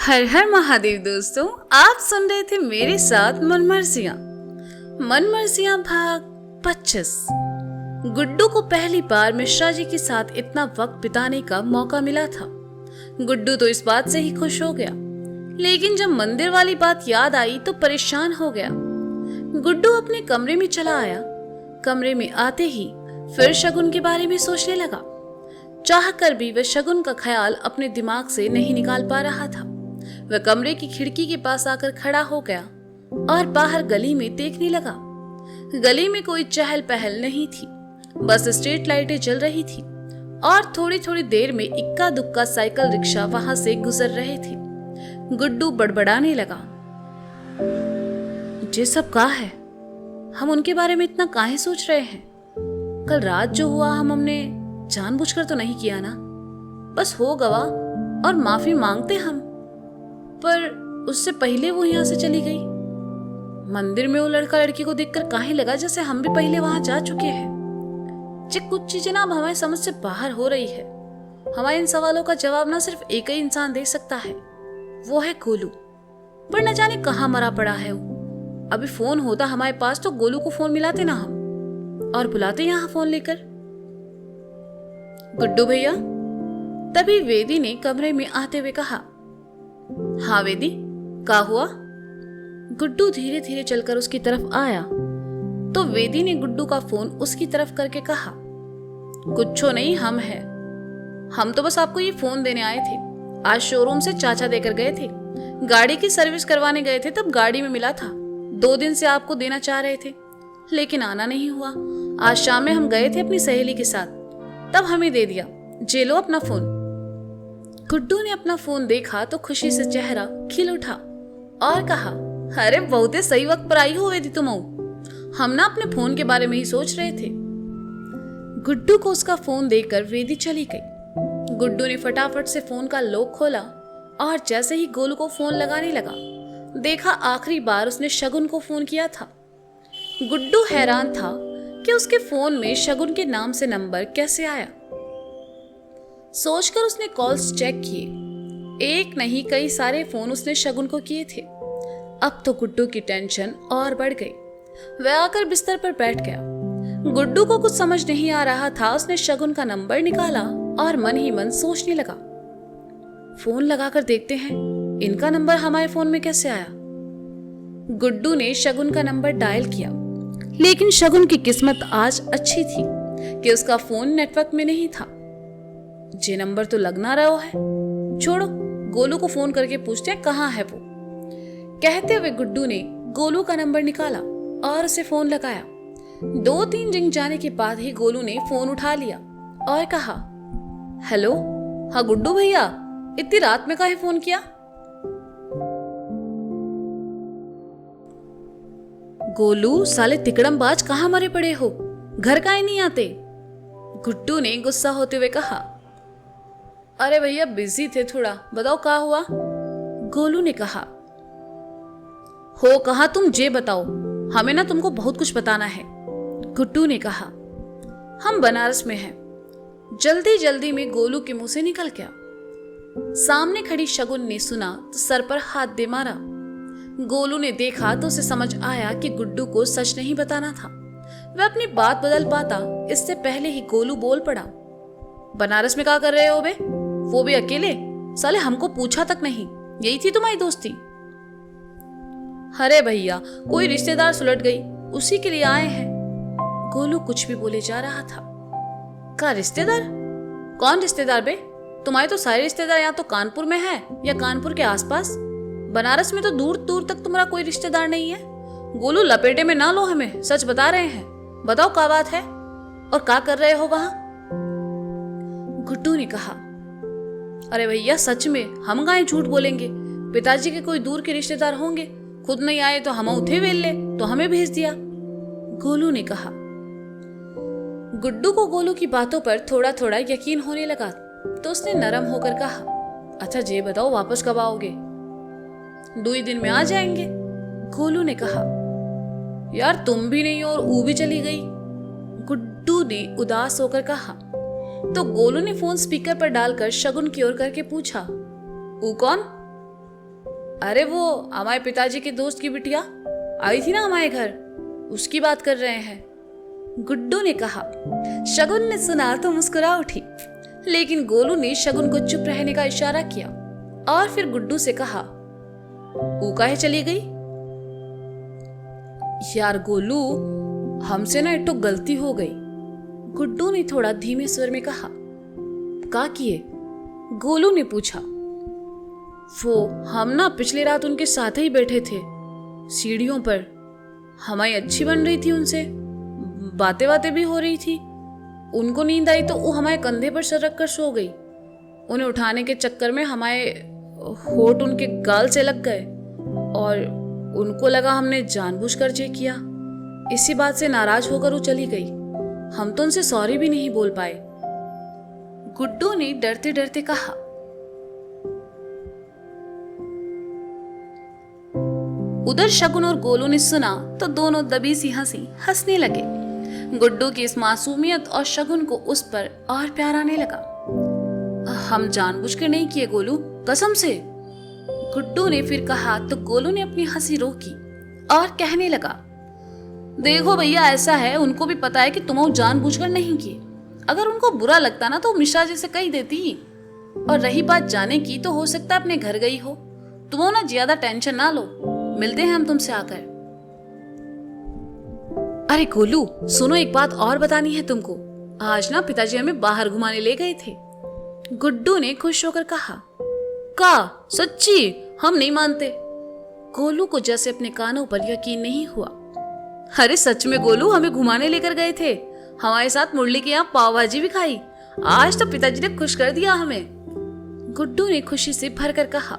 हर हर महादेव दोस्तों, आप सुन रहे थे मेरे साथ मनमर्जियां। मनमर्जियां भाग 25। गुड्डू को पहली बार मिश्रा जी के साथ इतना वक्त बिताने का मौका मिला था। गुड्डू तो इस बात से ही खुश हो गया, लेकिन जब मंदिर वाली बात याद आई तो परेशान हो गया। गुड्डू अपने कमरे में चला आया। कमरे में आते ही फिर शगुन के बारे में सोचने लगा। चाह कर भी वह शगुन का ख्याल अपने दिमाग से नहीं निकाल पा रहा था। वह कमरे की खिड़की के पास आकर खड़ा हो गया और बाहर गली में देखने लगा। गली में कोई चहल पहल नहीं थी, बस स्ट्रीट लाइटें जल रही थी और थोड़ी थोड़ी देर में इक्का दुक्का साइकिल रिक्शा वहां से गुजर रहे थे। गुड्डू बड़बड़ाने लगा, ये सब क्या है? हम उनके बारे में इतना काहे सोच रहे हैं? कल रात जो हुआ हमने जानबूझकर तो नहीं किया ना, बस हो गवा और माफी मांगते हम। पर उससे पहले वो यहाँ से चली गई। मंदिर में वो लड़का लड़की को देखकर काहे लगा जैसे हम भी पहले वहां जा चुके हैं। जी कुछ चीजें ना अब हमारी समझ से बाहर हो रही है। हमारे इन सवालों का जवाब ना सिर्फ एक ही इंसान दे सकता है, वो है गोलू। पर न जाने कहाँ मरा पड़ा है वो। अभी फोन होता हमारे पास तो गोलू को फोन मिलाते ना हम और बुलाते यहाँ फोन लेकर। गुड्डू भैया, तभी वेदी ने कमरे में आते हुए कहा। हाँ वेदी, क्या हुआ? गुड्डू धीरे धीरे चलकर उसकी तरफ आया तो वेदी ने गुड्डू का फोन उसकी तरफ करके कहा, कुछो नहीं, हम तो बस आपको ये फोन देने आए थे। आज शोरूम से चाचा देकर गए थे। गाड़ी की सर्विस करवाने गए थे, तब गाड़ी में मिला था। 2 दिन से आपको देना चाह रहे थे, लेकिन आना नहीं हुआ। आज शाम में हम गए थे अपनी सहेली के साथ, तब हमें दे दिया। जे लो अपना फोन। गुड्डू ने अपना फोन देखा तो खुशी से चेहरा खिल उठा और कहा, अरे बहुत सही वक्त पर आई हो वेदी तुम। हम ना अपने फोन के बारे में ही सोच रहे थे। गुड्डू को उसका फोन देकर वेदी चली गई। गुड्डू ने फटाफट से फोन का लॉक खोला और जैसे ही गोलू को फोन लगाने लगा, देखा आखिरी बार उसने शगुन को फोन किया था। गुड्डू हैरान था कि उसके फोन में शगुन के नाम से नंबर कैसे आया। सोचकर उसने कॉल्स चेक किए। एक नहीं कई सारे फोन उसने शगुन को किए थे। अब तो गुड्डू की टेंशन और बढ़ गई। वह आकर बिस्तर पर बैठ गया। गुड्डू को कुछ समझ नहीं आ रहा था। उसने शगुन का नंबर निकाला और मन ही मन सोचने लगा, फोन लगाकर देखते हैं इनका नंबर हमारे फोन में कैसे आया। गुड्डू ने शगुन का नंबर डायल किया, लेकिन शगुन की किस्मत आज अच्छी थी कि उसका फोन नेटवर्क में नहीं था। जे नंबर तो लग ना रहा है, छोड़ो गोलू को फोन करके पूछते हैं कहाँ है वो। कहते हुए गुड्डू ने गोलू का नंबर निकाला और उसे फोन लगाया। 2-3 रिंग जाने के बाद ही गोलू ने फोन उठा लिया और कहा, हेलो, हाँ गुड्डू भैया, इतनी रात में काहे फोन किया? गोलू साले तिकड़मबाज, कहाँ मरे पड़े हो? घर काहे नहीं आते? गुड्डू ने गुस्सा होते हुए कहा। अरे भैया बिजी थे थोड़ा, बताओ क्या हुआ? गोलू ने कहा। हो कहा तुम, जे बताओ, हमें ना तुमको बहुत कुछ बताना है। गुड्डू ने कहा। हम बनारस में हैं। जल्दी जल्दी में गोलू के मुंह से निकल गया। सामने खड़ी शगुन ने सुना तो सर पर हाथ दे मारा। गोलू ने देखा तो उसे समझ आया कि गुड्डू को सच नहीं बताना था। वह अपनी बात बदल पाता इससे पहले ही गोलू बोल पड़ा, बनारस में क्या कर रहे हो बे? वो भी अकेले? साले हमको पूछा तक नहीं, यही थी तुम्हारी दोस्ती? अरे भैया कोई रिश्तेदार सुलट गई, उसी के लिए आए हैं। गोलू कुछ भी बोले जा रहा था। का रिश्तेदार? कौन रिश्तेदार बे? तुम्हारे तो सारे रिश्तेदार या तो कानपुर में है या कानपुर के आसपास। बनारस में तो दूर दूर तक तुम्हारा कोई रिश्तेदार नहीं है। गोलू लपेटे में ना लो हमें, सच बता रहे हैं। बताओ क्या बात है और क्या कर रहे हो वहां? गुड्डू ने कहा, अरे भैया सच में, हम काहे झूठ बोलेंगे। पिताजी के कोई दूर के रिश्तेदार होंगे, खुद नहीं आए तो हम उठे वेल ले तो हमें भेज दिया। गोलू ने कहा। गुड्डू को गोलू की बातों पर थोड़ा थोड़ा यकीन होने लगा तो उसने नरम होकर कहा, अच्छा जे बताओ वापस कब आओगे? 2 दिन में आ जाएंगे। गोलू ने कहा। यार तुम भी नहीं और ऊ भी चली गई। गुड्डू ने उदास होकर कहा। तो गोलू ने फोन स्पीकर पर डालकर शगुन की ओर करके पूछा, ऊ कौन? अरे वो हमारे पिताजी के दोस्त की बिटिया आई थी ना हमारे घर, उसकी बात कर रहे हैं, गुड्डू ने कहा। शगुन ने सुना तो मुस्कुरा उठी, लेकिन गोलू ने शगुन को चुप रहने का इशारा किया और फिर गुड्डू से कहा, वो काहे चली गई? यार गोलू, हमसे ना एक तो गलती हो गई, गुड्डू ने थोड़ा धीमे स्वर में कहा। का किए? गोलू ने पूछा। वो हम ना पिछली रात उनके साथ ही बैठे थे सीढ़ियों पर, हमारी अच्छी बन रही थी उनसे, बातें बातें भी हो रही थी। उनको नींद आई तो वो हमारे कंधे पर सर रखकर सो गई। उन्हें उठाने के चक्कर में हमारे होठ उनके गाल से लग गए और उनको लगा हमने जानबूझकर ये किया। इसी बात से नाराज होकर वो चली गई। हम तो उनसे सॉरी भी नहीं बोल पाए, गुड्डू ने डरते डरते कहा। उधर शगुन और गोलू ने सुना तो दोनों दबी सी हंसने लगे। गुड्डू की इस मासूमियत और शगुन को उस पर और प्यार आने लगा। हम जानबूझकर नहीं किए गोलू, कसम से, गुड्डू ने फिर कहा तो गोलू ने अपनी हंसी रोकी और कहने लगा, देखो भैया, ऐसा है, उनको भी पता है कि तुम जानबूझकर नहीं किए। अगर उनको बुरा लगता ना तो मिश्रा जी से कही देती। और रही बात जाने की, तो हो सकता है अपने घर गई हो। तुम ना ज्यादा टेंशन ना लो, मिलते हैं हम तुमसे आकर। अरे गोलू सुनो, एक बात और बतानी है तुमको। आज ना पिताजी हमें बाहर घुमाने ले गए थे, गुड्डू ने खुश होकर कहा। का सच्ची? हम नहीं मानते। गोलू को जैसे अपने कानों पर यकीन नहीं हुआ। अरे सच में गोलू, हमें घुमाने लेकर गए थे, हमारे साथ मुरली के यहाँ पाव भाजी भी खाई। आज तो पिताजी ने खुश कर दिया हमें, गुड्डू ने खुशी से भरकर कहा।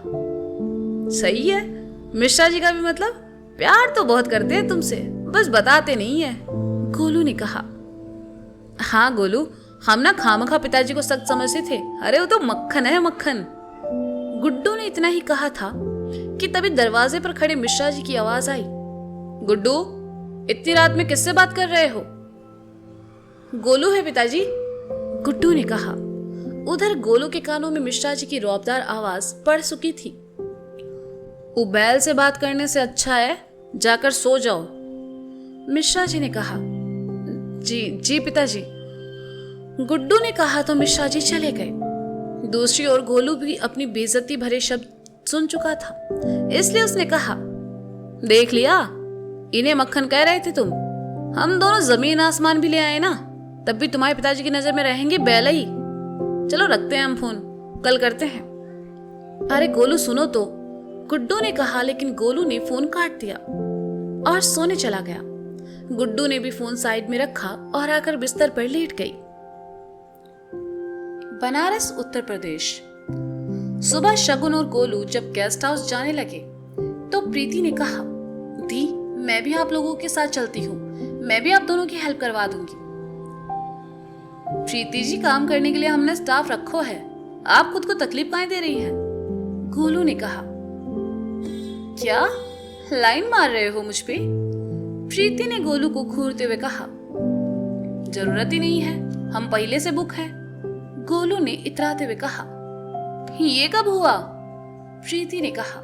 सही है, मिश्रा जी का भी मतलब प्यार तो बहुत करते हैं तुमसे, बस बताते नहीं है, गोलू ने कहा। हाँ गोलू, हम ना खामखा पिताजी को सख्त समझते थे। अरे वो तो मक्खन है, मक्खन। गुड्डू ने इतना ही कहा था कि तभी दरवाजे पर खड़े मिश्रा जी की आवाज आई। गुड्डू, इतनी रात में किससे बात कर रहे हो? गोलू है पिताजी, गुड्डू ने कहा। उधर गोलू के कानों में मिश्रा जी की रौबदार आवाज पड़ चुकी थी। उबैल से बात करने से अच्छा है जाकर सो जाओ, मिश्रा जी ने कहा। जी पिताजी, गुड्डू ने कहा तो मिश्रा जी चले गए। दूसरी ओर गोलू भी अपनी बेइज्जती भरे शब्द सुन चुका था, इसलिए उसने कहा, देख लिया, इन्हें मक्खन कह रहे थे तुम। हम दोनों जमीन आसमान भी ले आए ना, तब भी तुम्हारे पिताजी की नजर में रहेंगे बैल ही। चलो रखते हैं हम फोन, कल करते हैं। अरे गोलू सुनो तो, गुड्डू ने कहा, लेकिन गोलू ने फोन काट दिया और सोने चला गया। गुड्डू ने भी फोन साइड में रखा और आकर बिस्तर पर लेट गई। बनारस, उत्तर प्रदेश। सुबह शगुन और गोलू जब गेस्ट हाउस जाने लगे तो प्रीति ने कहा, दी मैं भी आप लोगों के साथ चलती हूँ, मैं भी आप दोनों की हेल्प करवा दूंगी। प्रीति जी, काम करने के लिए हमने स्टाफ रखो है, आप खुद को तकलीफ काहे दे रही हैं? गोलू ने कहा। क्या लाइन मार रहे हो मुझ पे? प्रीति ने गोलू को घूरते हुए कहा। जरूरत ही नहीं है, हम पहले से बुक हैं, गोलू ने इतराते हुए कहा। ये कब हुआ? प्रीति ने कहा।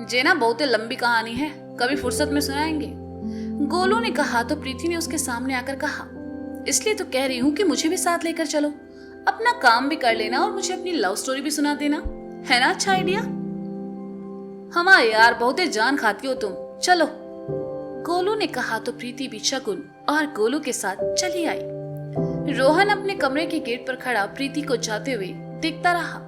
जे ना बहुत लंबी कहानी है, कभी फुर्सत में सुनाएंगे, गोलू ने कहा तो प्रीति ने उसके सामने आकर कहा, इसलिए तो कह रही हूँ कि मुझे भी साथ लेकर चलो, अपना काम भी कर लेना और मुझे अपनी लव स्टोरी भी सुना देना, है ना अच्छा आइडिया? हमारे यार बहुत जान खाती हो तुम, चलो, गोलू ने कहा तो प्रीति भी शगुन और गोलू के साथ चली आई। रोहन अपने कमरे के गेट पर खड़ा प्रीति को जाते हुए देखता रहा।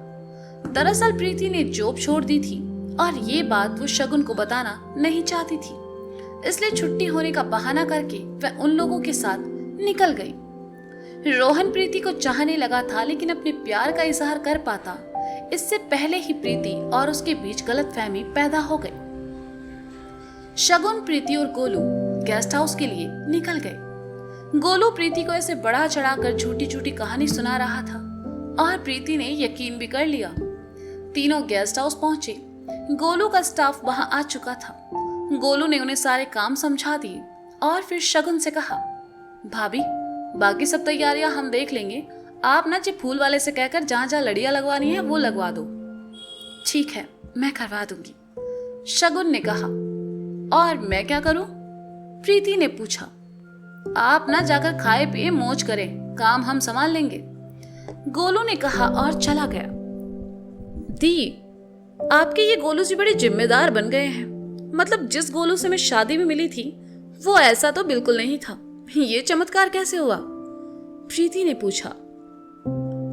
दरअसल प्रीति ने जॉब छोड़ दी थी और ये बात वो शगुन को बताना नहीं चाहती थी, इसलिए छुट्टी होने का बहाना करके वह उन लोगों के साथ निकल गई। रोहन प्रीति को चाहने लगा था, लेकिन अपने प्यार का इजहार कर पाता इससे पहले ही प्रीति और उसके बीच गलतफहमी पैदा हो गई। शगुन, प्रीति और गोलू गेस्ट हाउस के लिए निकल गए। गोलू प्रीति को ऐसे बढ़ा चढ़ाकर झूठी झूठी कहानी सुना रहा था और प्रीति ने यकीन भी कर लिया। तीनों गेस्ट हाउस पहुंचे। गोलू का स्टाफ वहां आ चुका था। गोलू ने उन्हें सारे काम समझा दिए और फिर शगुन से कहा, भाभी बाकी सब तैयारियां हम देख लेंगे, आप ना जी फूल वाले से कहकर जहां जहां लड़ियां लगवानी है वो लगवा दो। ठीक है, मैं करवा दूंगी। शगुन ने कहा। और मैं क्या करूं? प्रीति ने पूछा। आप ना जाकर खाए पिए मौज करें, काम हम संभाल लेंगे, गोलू ने कहा और चला गया। दी, आपके ये गोलू जी बड़े जिम्मेदार बन गए हैं। मतलब जिस गोलू से मैं शादी में मिली थी वो ऐसा तो बिल्कुल नहीं था। ये चमत्कार कैसे हुआ? प्रीति ने पूछा।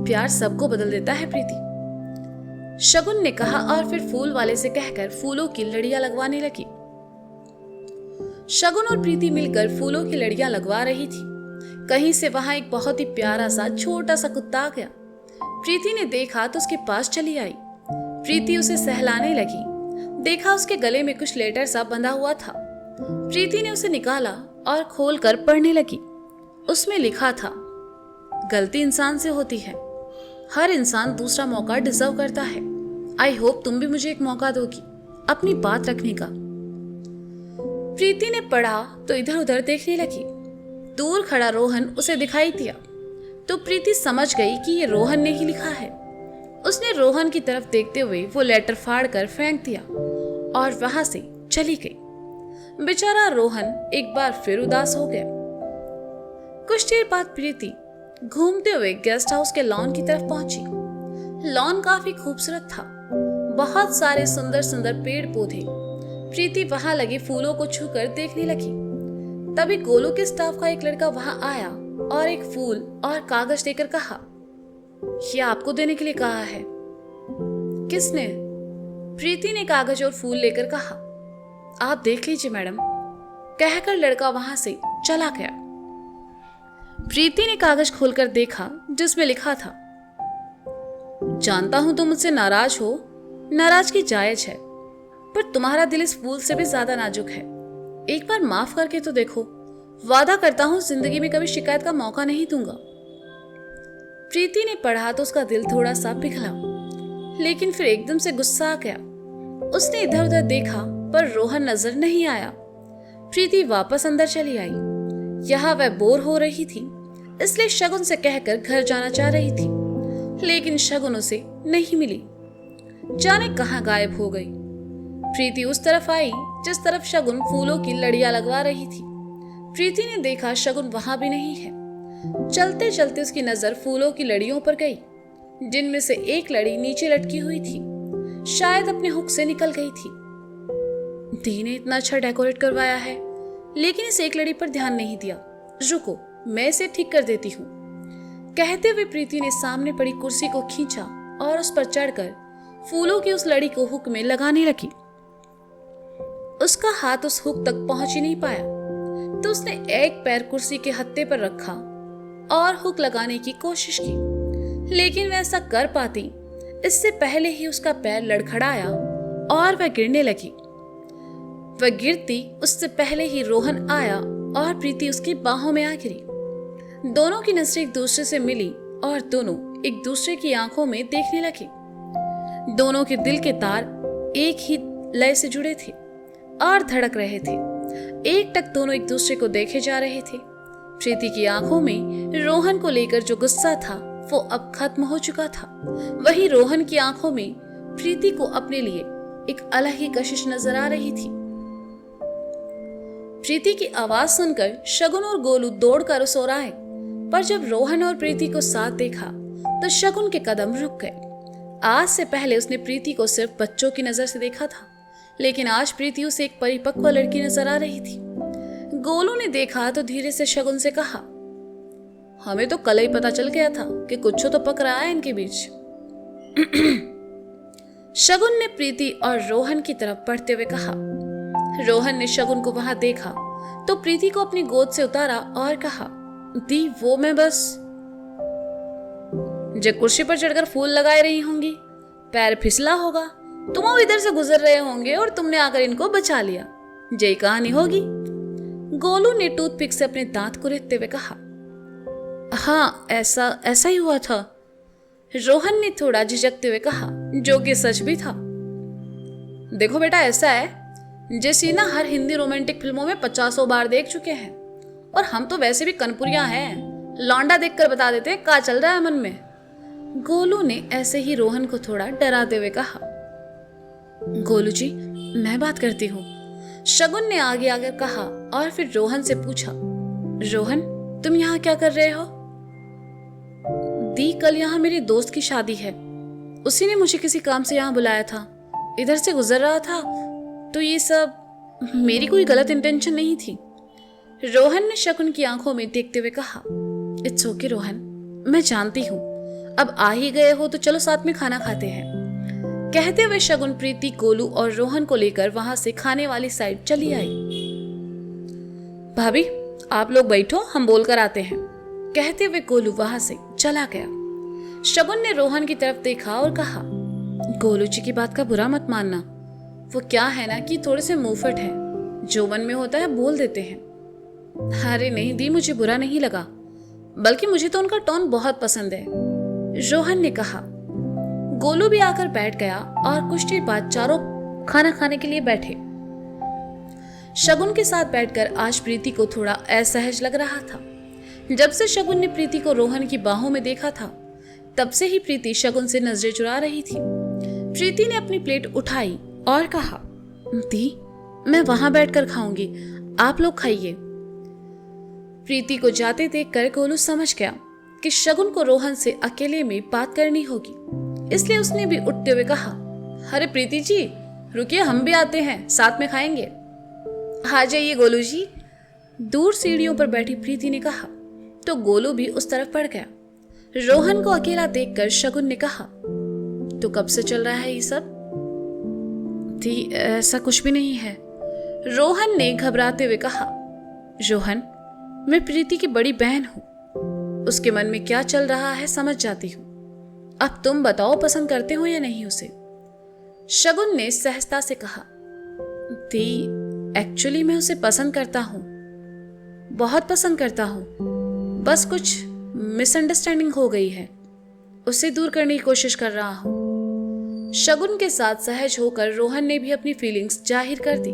प्यार सबको बदल देता है प्रीति, शगुन ने कहा और फिर फूल वाले से कहकर फूलों की लड़ियां लगवाने लगी। शगुन और प्रीति मिलकर फूलों की लड़ियां लगवा रही थी। कहीं से वहां एक बहुत ही प्यारा सा छोटा सा कुत्ता आ गया। प्रीति ने देखा तो उसके पास चली आई। प्रीति उसे सहलाने लगी। देखा उसके गले में कुछ लेटर सा बंधा हुआ था। प्रीति ने उसे निकाला और खोलकर पढ़ने लगी। उसमें लिखा था, गलती इंसान से होती है, हर इंसान दूसरा मौका डिजर्व करता है। आई होप तुम भी मुझे एक मौका दोगी अपनी बात रखने का। प्रीति ने पढ़ा तो इधर उधर देखने लगी। दूर खड़ा रोहन उसे दिखाई दिया तो प्रीति समझ गई कि ये रोहन ने ही लिखा है। उसने रोहन की तरफ देखते हुए वो लेटर फाड़कर फेंक दिया और वहां से चली गई। बेचारा रोहन एक बार फिर उदास हो गया। कुछ देर बाद प्रीति घूमते हुए गेस्ट हाउस के लॉन की तरफ पहुंची। लॉन काफी खूबसूरत था, बहुत सारे सुंदर सुंदर पेड़ पौधे। प्रीति वहां लगे फूलों को छूकर देखने लगी। तभी गोलू के स्टाफ का एक लड़का वहां आया और एक फूल और कागज देकर कहा, ये आपको देने के लिए कहा है। किसने? प्रीति ने कागज और फूल लेकर कहा, आप देख लीजिए मैडम, कहकर लड़का वहां से चला गया। प्रीति ने कागज खोलकर देखा जिसमें लिखा था, जानता हूं तुम मुझसे नाराज हो, नाराजगी जायज है, पर तुम्हारा दिल इस फूल से भी ज्यादा नाजुक है। एक बार माफ करके तो देखो, वादा करता हूं जिंदगी में कभी शिकायत का मौका नहीं दूंगा। प्रीति ने पढ़ा तो उसका दिल थोड़ा सा पिघला, लेकिन फिर एकदम से गुस्सा आ गया। उसने इधर उधर देखा पर रोहन नजर नहीं आया। प्रीति वापस अंदर चली आई। यहाँ वह बोर हो रही थी, इसलिए शगुन से कहकर घर जाना चाह रही थी, लेकिन शगुन उसे नहीं मिली, जाने कहां गायब हो गई। प्रीति उस तरफ आई जिस तरफ शगुन फूलों की लड़ियां लगवा रही थी। प्रीति ने देखा शगुन वहां भी नहीं है। चलते चलते उसकी नजर फूलों की लड़ियों पर गई, जिनमें से एक लड़ी नीचे लटकी हुई थी, शायद अपने हुक से निकल गई थी। दी ने इतना अच्छा डेकोरेट करवाया है, लेकिन इस एक लड़ी पर ध्यान नहीं दिया। रुको, मैं इसे ठीक कर देती हूँ। कहते हुए प्रीति ने सामने पड़ी कुर्सी को खींचा और उस पर चढ़कर फूलों की उस लड़ी को हुक में लगाने लगी। उसका हाथ उस हुक तक पहुंच ही नहीं पाया, तो उसने एक पैर कुर्सी के हत्थे पर रखा और हुक लगाने की कोशिश की, लेकिन वह ऐसा कर पाती इससे पहले ही उसका पैर लड़खड़ाया और वह गिरने लगी। वह गिरती उससे पहले ही रोहन आया और प्रीति उसकी बाहों में आ गिरी। दोनों की नजरें एक दूसरे से मिली और दोनों एक दूसरे की आंखों में देखने लगे। दोनों के दिल के तार एक ही लय से जुड़े थे और धड़क रहे थे। एक टक दोनों एक दूसरे को देखे जा रहे थे। प्रीति की आंखों में रोहन को लेकर जो गुस्सा था वो अब खत्म हो चुका था। वहीं रोहन की आंखों में प्रीति को अपने लिए एक अलग ही कशिश नजर आ रही थी। प्रीति की आवाज सुनकर शगुन और गोलू दौड़कर उस ओर आए, पर जब रोहन और प्रीति को साथ देखा तो शगुन के कदम रुक गए। आज से पहले उसने प्रीति को सिर्फ बच्चों की नजर से देखा था, लेकिन आज प्रीति उसे एक परिपक्व लड़की नजर आ रही थी। गोलू ने देखा तो धीरे से शगुन से कहा, हमें तो कल ही पता चल गया था कि कुछ तो पक रहा है इनके बीच। शगुन ने प्रीति और रोहन की तरफ बढ़ते हुए कहा। रोहन ने शगुन को वहां देखा तो प्रीति को अपनी गोद से उतारा और कहा, दी वो मैं बस जो कुर्सी पर चढ़कर फूल लगाए रही होंगी, पैर फिसला होगा, तुम वो इधर से गुजर रहे होंगे और तुमने आकर इनको बचा लिया, यही कहानी होगी। गोलू ने टूथपिक से अपने दांत कुरेदते हुए कहा। हाँ, ऐसा ही हुआ था, रोहन ने थोड़ा झिझकते हुए कहा, जो कि सच भी था। देखो बेटा, ऐसा है जैसे ना हर हिंदी रोमांटिक फिल्मों में 50 बार देख चुके हैं, और हम तो वैसे भी कनपुरिया हैं, लौंडा देखकर बता देते क्या चल रहा है मन में। गोलू ने ऐसे ही रोहन को थोड़ा डराते हुए कहा। गोलू जी, मैं बात करती हूँ, शगुन ने आगे आकर कहा और फिर रोहन से पूछा, रोहन तुम यहाँ क्या कर रहे हो? दी, कल यहाँ मेरे दोस्त की शादी है, उसी ने मुझे किसी काम से यहाँ बुलाया था, इधर से गुजर रहा था तो ये सब, मेरी कोई गलत इंटेंशन नहीं थी। रोहन ने शगुन की आंखों में देखते हुए कहा, इट्स ओके रोहन, मैं जानती हूँ, अब आ ही गए हो तो चलो साथ में खाना खाते हैं। कहते हुए शगुन प्रीति, गोलू और रोहन को लेकर वहां से खाने वाली साइड चली आई। भाभी आप लोग बैठो, हम बोल कर आते हैं। कहते हुए गोलू वहां से चला गया। शगुन ने रोहन की तरफ देखा और कहा, गोलू जी की बात का बुरा मत मानना, वो क्या है ना कि थोड़े से मुंहफट है, जो मन में होता है बोल देते हैं। अरे नहीं दी, मुझे बुरा नहीं लगा, बल्कि मुझे तो उनका टोन बहुत पसंद है, रोहन ने कहा। गोलू भी आकर बैठ गया और कुछ देर बाद चारों खाना खाने के लिए बैठे। शगुन के साथ बैठकर आज प्रीति को थोड़ा असहज लग रहा था। जब से शगुन ने प्रीति को रोहन की बाहों में देखा था, तब से ही प्रीति शगुन से नजरें चुरा रही थी। प्रीति ने अपनी प्लेट उठाई और कहा, दी मैं वहां बैठकर खाऊंगी, आप लोग खाइए। प्रीति को जाते देखकर गोलू समझ गया कि शगुन को रोहन से अकेले में बात करनी होगी, इसलिए उसने भी उठते हुए कहा, अरे प्रीति जी रुकिए, हम भी आते हैं, साथ में खाएंगे। आ जाइए गोलू जी, दूर सीढ़ियों पर बैठी प्रीति ने कहा तो गोलू भी उस तरफ बढ़ गया। रोहन को अकेला देखकर शगुन ने कहा, तो कब से चल रहा है ये सब? थी ऐसा कुछ भी नहीं है, रोहन ने घबराते हुए कहा। रोहन, मैं प्रीति की बड़ी बहन हूं, उसके मन में क्या चल रहा है समझ जाती हूं, अब तुम बताओ पसंद करते हो या नहीं उसे? शगुन ने सहजता से कहा, दी एक्चुअली मैं उसे पसंद करता हूं, बहुत पसंद करता हूं, बस कुछ मिसअंडरस्टैंडिंग हो गई है, उसे दूर करने की कोशिश कर रहा हूं। शगुन के साथ सहज होकर रोहन ने भी अपनी फीलिंग्स जाहिर कर दी।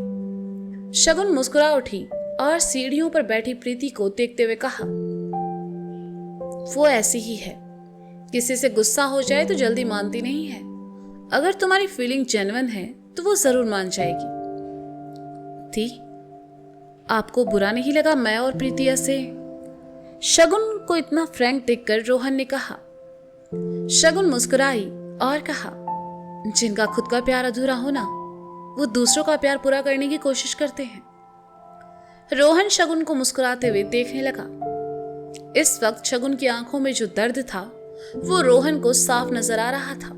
शगुन मुस्कुरा उठी और सीढ़ियों पर बैठी प्रीति को देखते हुए कहा, वो ऐसी ही है, किसी से गुस्सा हो जाए तो जल्दी मानती नहीं है, अगर तुम्हारी फीलिंग जेन्युइन है तो वो जरूर मान जाएगी। थी आपको बुरा नहीं लगा मैं और प्रीति ऐसे? शगुन को इतना फ्रैंक देखकर रोहन ने कहा। शगुन मुस्कुराई और कहा, जिनका खुद का प्यार अधूरा हो ना, वो दूसरों का प्यार पूरा करने की कोशिश करते हैं। रोहन शगुन को मुस्कुराते हुए देखने लगा। इस वक्त शगुन की आंखों में जो दर्द था वो रोहन को साफ नजर आ रहा था।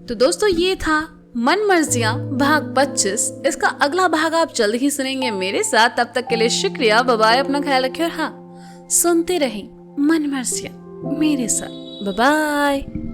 तो दोस्तों ये था मन मर्जियां भाग 25। इसका अगला भाग आप जल्द ही सुनेंगे मेरे साथ। तब तक के लिए शुक्रिया, बाय बाय, अपना ख्याल रखिए और हाँ, सुनते रहें मन मर्जियां मेरे साथ। Bye bye.